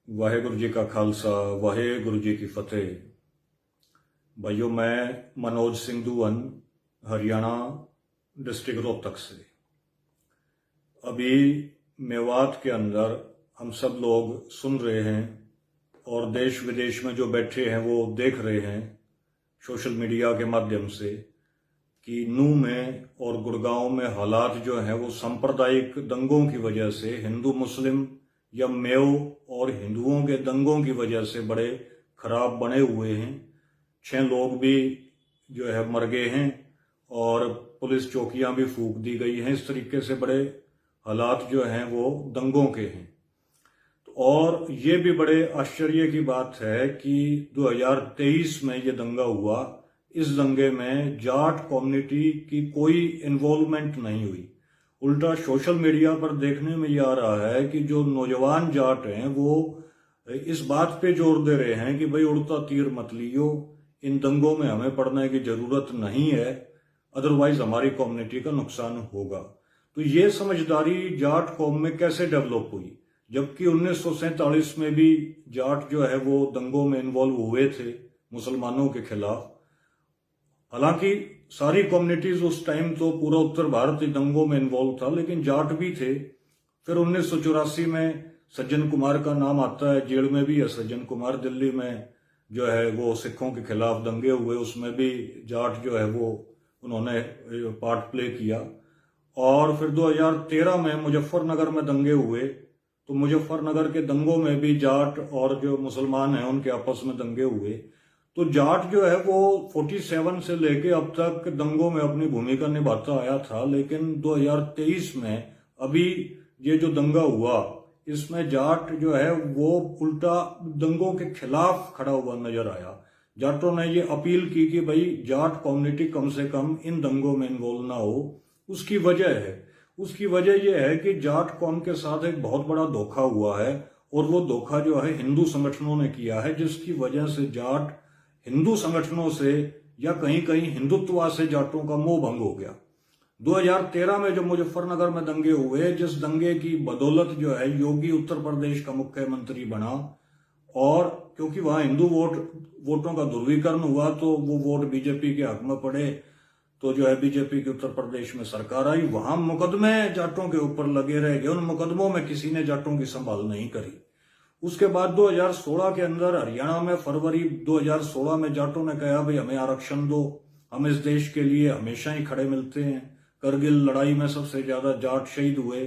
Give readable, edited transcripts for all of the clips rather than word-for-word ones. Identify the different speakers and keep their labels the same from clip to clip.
Speaker 1: वाहेगुरु जी का खालसा वाहेगुरु जी की फतेह। भाइयों, मैं मनोज सिंह दुवन, हरियाणा डिस्ट्रिक्ट रोहतक से। अभी मेवात के अंदर हम सब लोग सुन रहे हैं और देश विदेश में जो बैठे हैं वो देख रहे हैं सोशल मीडिया के माध्यम से कि नूह में और गुड़गांव में हालात जो हैं वो सांप्रदायिक दंगों की वजह से, हिंदू मुस्लिम या मेव और हिंदुओं के दंगों की वजह से बड़े खराब बने हुए हैं। 6 लोग भी जो है मर गए हैं और पुलिस चौकियां भी फूंक दी गई हैं। इस तरीके से बड़े हालात जो हैं वो दंगों के हैं। और ये भी बड़े आश्चर्य की बात है कि 2023 में ये दंगा हुआ, इस दंगे में जाट कम्युनिटी की कोई इन्वॉल्वमेंट नहीं हुई। उल्टा सोशल मीडिया पर देखने में ये आ रहा है कि जो नौजवान जाट हैं वो इस बात पे जोर दे रहे हैं कि भाई उड़ता तीर मत लियो, इन दंगों में हमें पड़ने की जरूरत नहीं है, अदरवाइज हमारी कम्युनिटी का नुकसान होगा। तो ये समझदारी जाट कौम में कैसे डेवलप हुई, जबकि 1947 में भी जाट जो है वो दंगों में इन्वॉल्व हुए थे मुसलमानों के खिलाफ। हालांकि सारी कम्युनिटीज उस टाइम तो पूरा उत्तर भारत दंगों में इन्वॉल्व था, लेकिन जाट भी थे। फिर 1984 में सज्जन कुमार का नाम आता है, जेल में भी है सज्जन कुमार। दिल्ली में जो है वो सिखों के खिलाफ दंगे हुए, उसमें भी जाट जो है वो उन्होंने पार्ट प्ले किया। और फिर 2013 में मुजफ्फरनगर में दंगे हुए, तो मुजफ्फरनगर के दंगों में भी जाट और जो मुसलमान हैं उनके आपस में दंगे हुए। तो जाट जो है वो 47 से लेके अब तक दंगों में अपनी भूमिका निभाता आया था, लेकिन 2023 में अभी ये जो दंगा हुआ इसमें जाट जो है वो उल्टा दंगों के खिलाफ खड़ा हुआ नजर आया। जाटों ने ये अपील की कि भाई जाट कम्युनिटी कम से कम इन दंगों में इन्वॉल्व ना हो। उसकी वजह यह है कि जाट कौम के साथ एक बहुत बड़ा धोखा हुआ है, और वो धोखा जो है हिंदू संगठनों ने किया है, जिसकी वजह से जाट हिंदू संगठनों से या कहीं कहीं हिंदुत्व से जाटों का मोह भंग हो गया। 2013 में जो मुजफ्फरनगर में दंगे हुए, जिस दंगे की बदौलत जो है योगी उत्तर प्रदेश का मुख्यमंत्री बना, और क्योंकि वहां हिंदू वोटों का ध्रुवीकरण हुआ तो वो वोट बीजेपी के हक में पड़े, तो जो है बीजेपी के उत्तर प्रदेश में सरकार आई। वहां मुकदमे जाटों के ऊपर लगे रह गए, उन मुकदमों में किसी ने जाटों की संभाल नहीं करी। उसके बाद 2016 के अंदर हरियाणा में फरवरी 2016 में जाटों ने कहा भाई हमें आरक्षण दो, हम इस देश के लिए हमेशा ही खड़े मिलते हैं। करगिल लड़ाई में सबसे ज्यादा जाट शहीद हुए,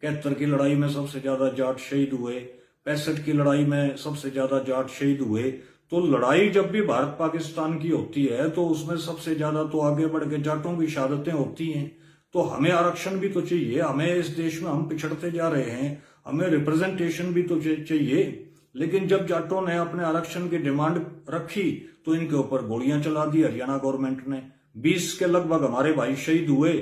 Speaker 1: 71 की लड़ाई में सबसे ज्यादा जाट शहीद हुए, 65 की लड़ाई में सबसे ज्यादा जाट शहीद हुए। तो लड़ाई जब भी भारत पाकिस्तान की होती है तो उसमें सबसे ज्यादा तो आगे बढ़ के जाटों की शहादतें होती हैं। तो हमें आरक्षण भी तो चाहिए, हमें इस देश में हम पिछड़ते जा रहे हैं, हमें रिप्रेजेंटेशन भी तो चाहिए। लेकिन जब जाटों ने अपने आरक्षण की डिमांड रखी तो इनके ऊपर गोलियां चला दी हरियाणा गवर्नमेंट ने। 20 के लगभग हमारे भाई शहीद हुए,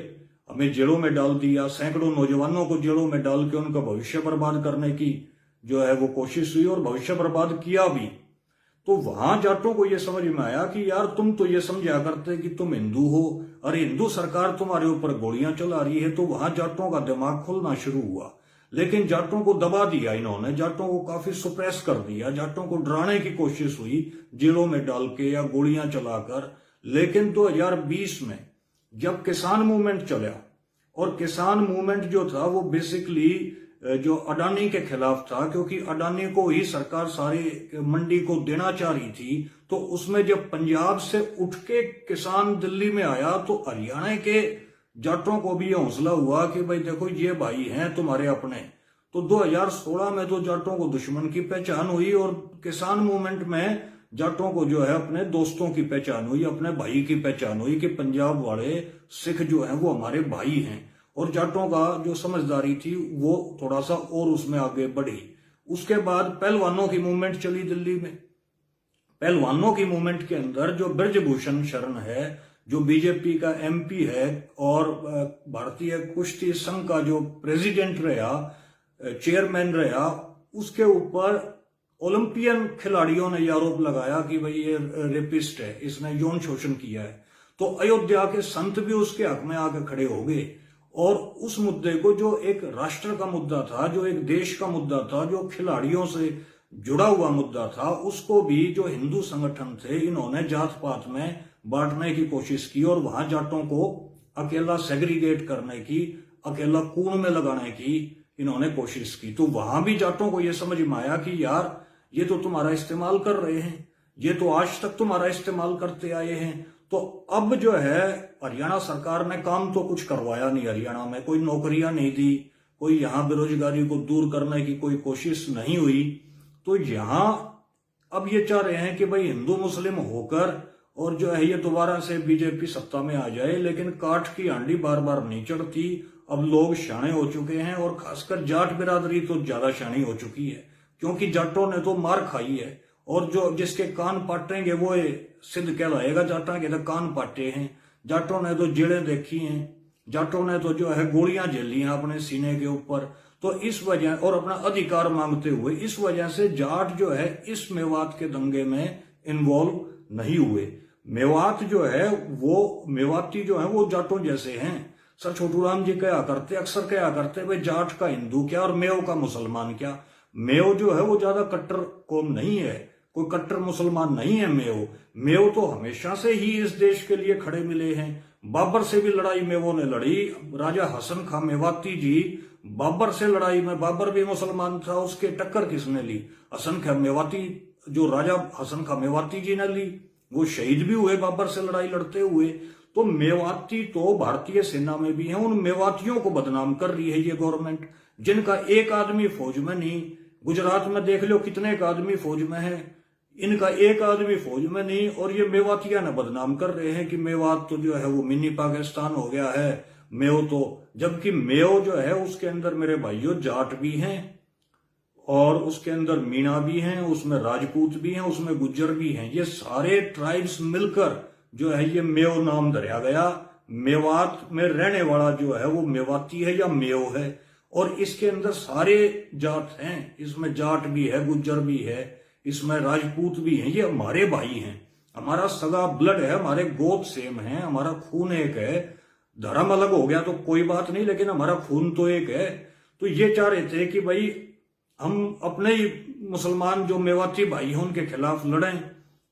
Speaker 1: हमें जेलों में डाल दिया। सैकड़ों नौजवानों को जेलों में डाल के उनका भविष्य बर्बाद करने की जो है वो कोशिश हुई, और भविष्य बर्बाद किया भी। तो वहां जाटों को यह समझ में आया कि यार तुम तो ये समझा करते कि तुम हिंदू हो, अरे हिंदू सरकार तुम्हारे ऊपर गोलियां चला रही है। तो वहां जाटों का दिमाग खुलना शुरू हुआ, लेकिन जाटों को दबा दिया इन्होंने, जाटों को काफी सुप्रेस कर दिया, जाटों को डराने की कोशिश हुई जेलों में डाल के या गोलियां चलाकर। लेकिन 2020 में जब किसान मूवमेंट चला, और किसान मूवमेंट जो था वो बेसिकली जो अडानी के खिलाफ था, क्योंकि अडानी को ही सरकार सारी मंडी को देना चाह रही थी। तो उसमें जब पंजाब से उठ के किसान दिल्ली में आया तो हरियाणा के जाटों को भी हौसला हुआ कि भाई देखो ये भाई हैं तुम्हारे अपने। तो 2016 में तो जाटों को दुश्मन की पहचान हुई, और किसान मूवमेंट में जाटों को जो है अपने दोस्तों की पहचान हुई, अपने भाई की पहचान हुई कि पंजाब वाले सिख जो हैं वो हमारे भाई हैं। और जाटों का जो समझदारी थी वो थोड़ा सा और उसमें आगे बढ़ी। उसके बाद पहलवानों की मूवमेंट चली दिल्ली में। पहलवानों की मूवमेंट के अंदर जो ब्रजभूषण शरण है, जो बीजेपी का एमपी है और भारतीय कुश्ती संघ का जो प्रेसिडेंट रहा, चेयरमैन रहा, उसके ऊपर ओलंपियन खिलाड़ियों ने यह आरोप लगाया कि भाई ये रेपिस्ट है, इसने यौन शोषण किया है। तो अयोध्या के संत भी उसके हक में आके खड़े हो गए, और उस मुद्दे को, जो एक राष्ट्र का मुद्दा था, जो एक देश का मुद्दा था, जो खिलाड़ियों से जुड़ा हुआ मुद्दा था, उसको भी जो हिंदू संगठन थे इन्होंने जात पात में बांटने की कोशिश की और वहां जाटों को अकेला सेग्रीगेट करने की, अकेला कून में लगाने की इन्होंने कोशिश की। तो वहां भी जाटों को यह समझ में आया कि यार ये तो तुम्हारा इस्तेमाल कर रहे हैं, ये तो आज तक तुम्हारा इस्तेमाल करते आए हैं। तो अब जो है हरियाणा सरकार ने काम तो कुछ करवाया नहीं, हरियाणा में कोई नौकरियां नहीं दी, कोई यहां बेरोजगारी को दूर करने की कोई कोशिश नहीं हुई। तो यहां अब ये चाह रहे हैं कि भाई हिंदू मुस्लिम होकर और जो है ये दोबारा से बीजेपी सत्ता में आ जाए, लेकिन काठ की हांडी बार बार नहीं चढ़ती। अब लोग शाणे हो चुके हैं और खासकर जाट बिरादरी तो ज्यादा शाणी हो चुकी है, क्योंकि जाटों ने तो मार खाई है और जो जिसके कान पाटेंगे वो सिद्ध कहलाएगा। जाटा के तो कान पाटे हैं, जाटों ने तो जेड़ें देखी हैं, जाटों ने तो जो है गोलियां झेली हैं अपने सीने के ऊपर। तो इस वजह और अपना अधिकार मांगते हुए इस वजह से जाट जो है इस मेवात के दंगे में इन्वॉल्व नहीं हुए। मेवात जो है वो मेवाती जो है वो जाटों जैसे हैं। सर छोटू राम जी अक्सर कहा करते भाई जाट का हिंदू क्या और मेव का मुसलमान क्या। मेव जो है वो ज्यादा कट्टर कौम नहीं है, कोई कट्टर मुसलमान नहीं है। मेव तो हमेशा से ही इस देश के लिए खड़े मिले हैं। बाबर से भी लड़ाई मेवों ने लड़ी। राजा हसन खां मेवाती जी बाबर से लड़ाई में, बाबर भी मुसलमान था, उसके टक्कर किसने ली? हसन खां मेवाती, जो राजा हसन खां मेवाती जी ने ली। वो शहीद भी हुए बाबर से लड़ाई लड़ते हुए। तो मेवाती तो भारतीय सेना में भी हैं। उन मेवातियों को बदनाम कर रही है ये गवर्नमेंट, जिनका एक आदमी फौज में नहीं। गुजरात में देख लो कितने एक आदमी फौज में है, इनका एक आदमी फौज में नहीं। और ये मेवातिया ने बदनाम कर रहे हैं कि मेवात तो जो है वो मिनी पाकिस्तान हो गया है मेव तो, जबकि मेव जो है उसके अंदर मेरे भाइयों जाट भी हैं और उसके अंदर मीणा भी हैं, उसमें राजपूत भी हैं, उसमें गुज्जर भी हैं। ये सारे ट्राइब्स मिलकर जो है ये मेव नाम धराया गया। मेवात में रहने वाला जो है वो मेवाती है या मेव है। और इसके अंदर सारे जाट हैं, इसमें जाट भी है, गुज्जर भी है, इसमें राजपूत भी हैं। ये हमारे भाई हैं, हमारा सगा ब्लड है, हमारे गोद सेम है, हमारा खून एक है। धर्म अलग हो गया तो कोई बात नहीं, लेकिन हमारा खून तो एक है। तो ये चाह रहे थे कि भाई हम अपने ही मुसलमान जो मेवाती भाई हैं उनके खिलाफ लड़ें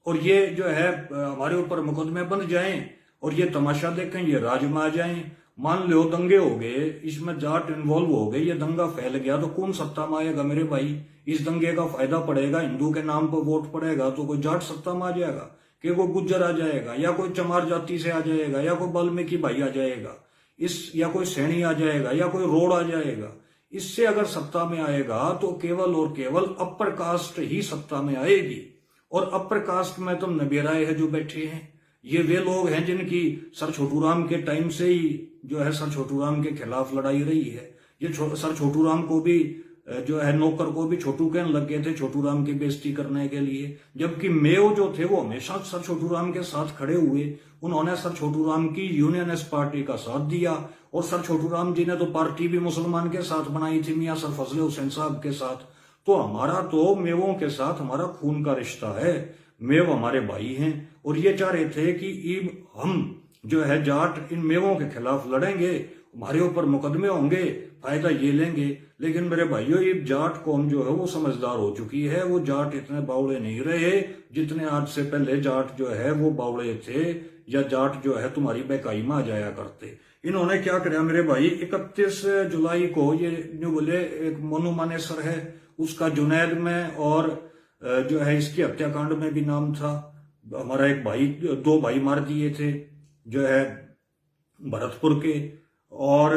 Speaker 1: और ये जो है हमारे ऊपर मुकदमे बन जाएं और ये तमाशा देखें, ये राज में आ जाएं। मान लो दंगे हो गए, इसमें जाट इन्वॉल्व हो गए, ये दंगा फैल गया तो कौन सत्ता में आएगा मेरे भाई? इस दंगे का फायदा पड़ेगा, हिंदू के नाम पर वोट पड़ेगा तो कोई जाट सत्ता में आ जाएगा कि कोई गुज्जर आ जाएगा या कोई चमार जाति से आ जाएगा या कोई वाल्मीकि भाई आ जाएगा, या कोई सैनी आ जाएगा या कोई रोड आ जाएगा। इससे अगर सत्ता में आएगा तो केवल और केवल अपर कास्ट ही सत्ता में आएगी। और अपर कास्ट में तो नबेराए है जो बैठे हैं, ये वे लोग हैं जिनकी सर छोटू राम के टाइम से ही जो है सर छोटू राम के खिलाफ लड़ाई रही है। ये सर छोटू राम को भी जो है नौकर को भी छोटू कहने लग गए थे छोटू राम की बेइज्जती करने के लिए, जबकि मेव जो थे वो हमेशा सर छोटू राम के साथ खड़े हुए। उन्होंने सर छोटू राम की यूनियनिस्ट पार्टी का साथ दिया और सर छोटू राम जी ने तो पार्टी भी मुसलमान के साथ बनाई थी, मियां सर फजले हुसैन साहब के साथ। तो हमारा तो मेवों के साथ हमारा खून का रिश्ता है, मेव हमारे भाई हैं। और ये चाह रहे थे कि हम जो है जाट इन मेवों के खिलाफ लड़ेंगे, हमारे ऊपर मुकदमे होंगे, फायदा ये लेंगे। लेकिन मेरे भाइयों ये जाट कौम जो है वो समझदार हो चुकी है। वो जाट इतने बावड़े नहीं रहे जितने आज से पहले जाट जो है वो बावड़े थे, या जाट जो है तुम्हारी बेकाई में आ जाया करते। इन्होंने क्या किया मेरे भाई, 31 जुलाई को ये जो बोले एक मोनू मानेसर है उसका जुनैद में और जो है इसकी हत्याकांड में भी नाम था। हमारा एक भाई, 2 भाई मार दिए थे जो है भरतपुर के, और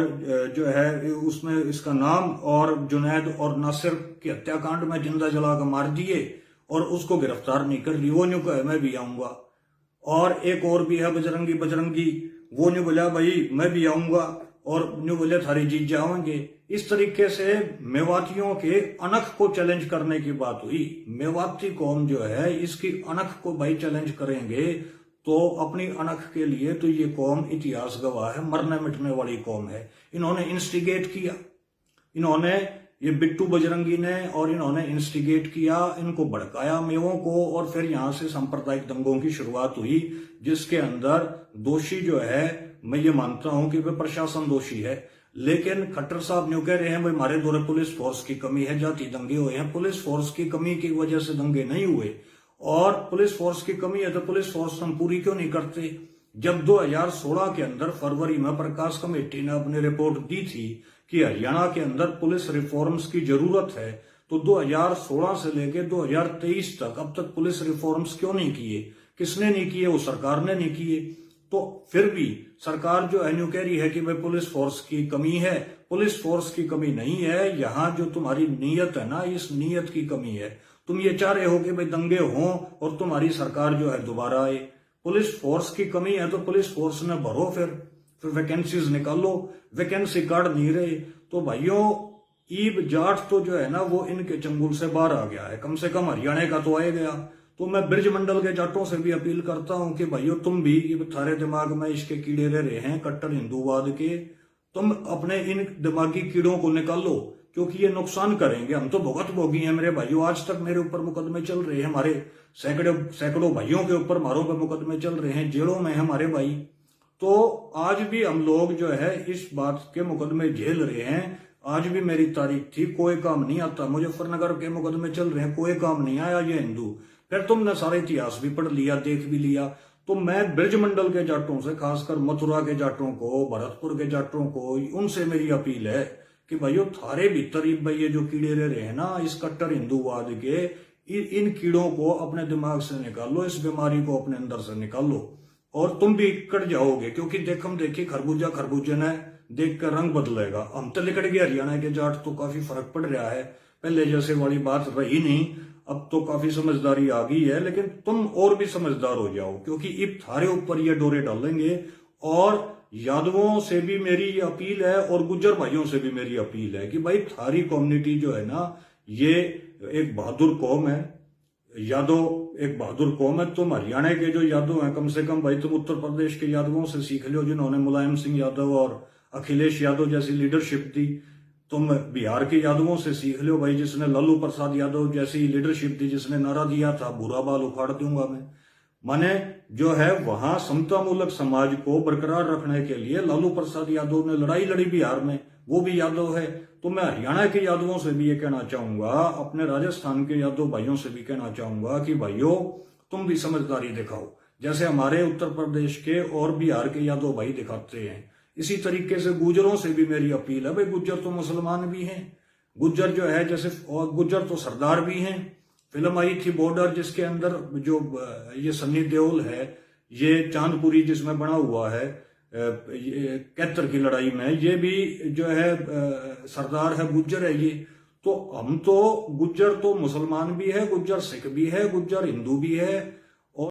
Speaker 1: जो है उसमें इसका नाम और जुनैद और नासिर की हत्याकांड में जिंदा जलाकर मार दिए और उसको गिरफ्तार नहीं कर ली। वो न्यू कहे मैं भी आऊंगा। और एक और भी है बजरंगी, वो न्यू बोला भाई मैं भी आऊंगा और न्यू बोले थारी जीत जाओगे। इस तरीके से मेवातियों के अनख को चैलेंज करने की बात हुई। मेवाती कौम जो है इसकी अनख को भाई चैलेंज करेंगे तो अपनी अनख के लिए तो ये कौम इतिहास गवाह है, मरने मिटने वाली कौम है। इन्होंने इंस्टिगेट किया, इन्होंने ये बिट्टू बजरंगी ने और इन्होंने इंस्टिगेट किया, इनको भड़काया मेवों को, और फिर यहां से सांप्रदायिक दंगों की शुरुआत हुई जिसके अंदर दोषी जो है मैं ये मानता हूं कि वह प्रशासन दोषी है। लेकिन खट्टर साहब न्यू कह रहे हैं भाई हमारे द्वारा पुलिस फोर्स की कमी है, जाति दंगे हुए हैं। पुलिस फोर्स की कमी की वजह से दंगे नहीं हुए, और पुलिस फोर्स की कमी है तो पुलिस फोर्स हम पूरी क्यों नहीं करते? जब 2016 के अंदर फरवरी में प्रकाश कमेटी ने अपनी रिपोर्ट दी थी कि हरियाणा के अंदर पुलिस रिफॉर्म्स की जरूरत है, तो 2016 से लेकर 2023 तक अब तक पुलिस रिफॉर्म्स क्यों नहीं किए? किसने नहीं किए? वो सरकार ने नहीं किए। तो फिर भी सरकार जो है न्यू कह रही है कि भाई पुलिस फोर्स की कमी है। पुलिस फोर्स की कमी नहीं है, यहाँ जो तुम्हारी नीयत है ना, इस नीयत की कमी है। तुम ये चाह रहे हो कि भाई दंगे हों और तुम्हारी सरकार जो है दोबारा आए। पुलिस फोर्स की कमी है तो पुलिस फोर्स ने भरो, फिर वैकेंसीज निकालो। वैकेंसी कार्ड नहीं रहे तो भाइयों ईब जाट तो जो है ना वो इनके चंगुल से बाहर आ गया है, कम से कम हरियाणा का तो आए गया। तो मैं ब्रिज मंडल के जाटों से भी अपील करता हूं कि भाइयों तुम भी, ये थारे दिमाग में इसके कीड़े रह रहे हैं कट्टर हिंदूवाद के, तुम अपने इन दिमागी कीड़ों को निकालो, क्योंकि ये नुकसान करेंगे। हम तो भुगत भोगी हैं मेरे भाइयों, आज तक मेरे ऊपर मुकदमे चल रहे हैं, हमारे सैकड़ों भाइयों के ऊपर मारों पर मुकदमे चल रहे हैं, जेलों में हमारे भाई। तो आज भी हम लोग जो है इस बात के मुकदमे झेल रहे हैं। आज भी मेरी तारीख थी, कोई काम नहीं आता। मुजफ्फरनगर के मुकदमे चल रहे हैं, कोई काम नहीं आया ये हिंदू। फिर तुमने सारा इतिहास भी पढ़ लिया, देख भी लिया। तो मैं ब्रिज मंडल के जाटों से, खासकर मथुरा के जाटों को, भरतपुर के जाटों को, उनसे मेरी अपील है कि भाइयों थारे भीतर भाई ये जो कीड़े रह रहे हैं ना इस कट्टर हिंदूवाद के, इन कीड़ों को अपने दिमाग से निकालो, इस बीमारी को अपने अंदर से निकालो और तुम भी कट जाओगे। क्योंकि देखम देखी खरबूजे ने देख कर रंग बदलेगा। हम तो लिकट गए हरियाणा के जाट, तो काफी फर्क पड़ रहा है, पहले जैसे वाली बात रही नहीं, अब तो काफी समझदारी आ गई है। लेकिन तुम और भी समझदार हो जाओ, क्योंकि इब थारे ऊपर ये डोरे डालेंगे। और यादवों से भी मेरी अपील है और गुज्जर भाइयों से भी मेरी अपील है कि भाई थारी कम्युनिटी जो है ना ये एक बहादुर कौम है, यादव एक बहादुर कौम है। तुम हरियाणा के जो यादव हैं, कम से कम भाई तुम उत्तर प्रदेश के यादवों से सीख लो, जिन्होंने मुलायम सिंह यादव और अखिलेश यादव जैसी लीडरशिप दी। तुम बिहार के यादवों से सीख लो भाई, जिसने लालू प्रसाद यादव जैसी लीडरशिप दी, जिसने नारा दिया था बुरा बाल उखाड़ दूंगा मैं। माने जो है वहां समतामूलक समाज को बरकरार रखने के लिए लालू प्रसाद यादव ने लड़ाई लड़ी बिहार में, वो भी यादव है। तो मैं हरियाणा के यादवों से भी ये कहना चाहूंगा, अपने राजस्थान के यादव भाइयों से भी कहना चाहूंगा कि भाइयों तुम भी समझदारी दिखाओ, जैसे हमारे उत्तर प्रदेश के और बिहार के यादव भाई दिखाते हैं। इसी तरीके से गुज्जरों से भी मेरी अपील है, भाई गुज्जर तो मुसलमान भी हैं, गुज्जर जो है जैसे, और गुज्जर तो सरदार भी हैं। फिल्म आई थी बॉर्डर, जिसके अंदर जो ये सन्नी देओल है, ये चांदपुरी जिसमें बना हुआ है 71 की लड़ाई में, ये भी जो है सरदार है, गुज्जर है ये। तो हम तो गुज्जर तो मुसलमान भी है, गुज्जर सिख भी है, गुज्जर हिंदू भी है,